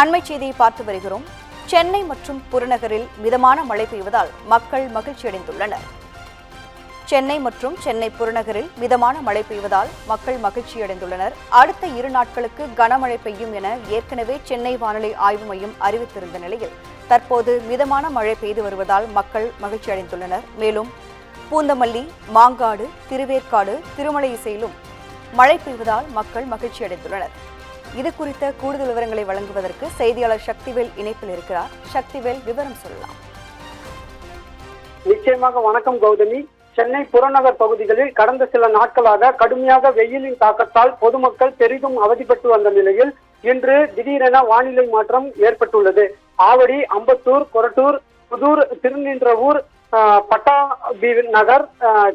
அண்மை செய்தியை பார்த்து வருகிறோம். சென்னை மற்றும் புறநகரில் மிதமான மழை பெய்வதால் மக்கள் மகிழ்ச்சியடைந்துள்ளனர். சென்னை மற்றும் சென்னை புறநகரில் மிதமான மழை பெய்வதால் மக்கள் மகிழ்ச்சியடைந்துள்ளனர். அடுத்த 2 நாட்களுக்கு கனமழை பெய்யும் என ஏற்கனவே சென்னை வானிலை ஆய்வு மையம் அறிவித்திருந்த நிலையில் தற்போது மிதமான மழை பெய்து வருவதால் மக்கள் மகிழ்ச்சியடைந்துள்ளனர். மேலும் பூந்தமல்லி, மாங்காடு, திருவேற்காடு, திருமலையிசையிலும் மழை பெய்வதால் மக்கள் மகிழ்ச்சியடைந்துள்ளனர். இது குறித்த கூடுதல் விவரங்களை வழங்குவதற்கு செய்தியாளர் சக்திவேல் இணைப்பில் இருக்கிறார். சக்திவேல், விவரம் சொல்லலாம். நிச்சயமாக. வணக்கம் கௌதமி. சென்னை புறநகர் பகுதிகளில் கடந்த சில நாட்களாக கடுமையாக வெயிலின் தாக்கத்தால் பொதுமக்கள் பெரிதும் அவதிப்பட்டு வந்த நிலையில் இன்று திடீரென வானிலை மாற்றம் ஏற்பட்டுள்ளது. ஆவடி, அம்பத்தூர், கொரட்டூர், புதூர், திருநின்றவூர், பட்டாபி நகர்,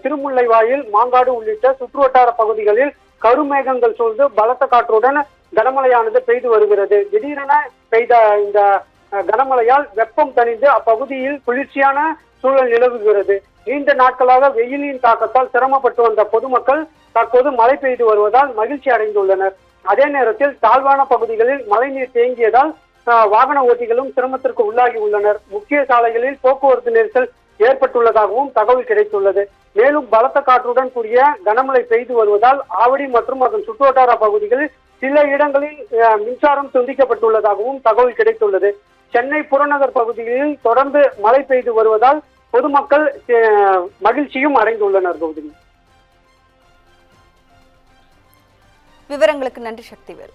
திருமுல்லைவாயில், மாங்காடு உள்ளிட்ட சுற்றுவட்டார பகுதிகளில் கருமேகங்கள் சூழ்ந்து பலத்த காற்றுடன் கனமழையானது பெய்து வருகிறது. திடீரென பெய்த இந்த கனமழையால் வெப்பம் தணிந்து அப்பகுதியில் குளிர்ச்சியான சூழல் நிலவுகிறது. நீண்ட நாட்களாக வெயிலின் தாக்கத்தால் சிரமப்பட்டு வந்த பொதுமக்கள் தற்போது மழை பெய்து வருவதால் மகிழ்ச்சி அடைந்துள்ளனர். அதே நேரத்தில் தாழ்வான பகுதிகளில் மழைநீர் தேங்கியதால் வாகன ஓட்டிகளும் சிரமத்திற்கு உள்ளாகி உள்ளனர். முக்கிய சாலைகளில் போக்குவரத்து நெரிசல் ஏற்பட்டுள்ளதாகவும் தகவல் கிடைத்துள்ளது. மேலும் பலத்த காற்றுடன் கூடிய கனமழை பெய்து வருவதால் ஆவடி மற்றும் அதன் சுற்றுவட்டார பகுதிகளில் சில இடங்களில் மின்சாரம் துண்டிக்கப்பட்டுள்ளதாகவும் தகவல் கிடைத்துள்ளது. சென்னை புறநகர் பகுதிகளில் தொடர்ந்து மழை பெய்து வருவதால் பொதுமக்கள் மகிழ்ச்சியும் அடைந்துள்ளனர். கௌதமி, விவரங்களுக்கு நன்றி சக்திவேல்.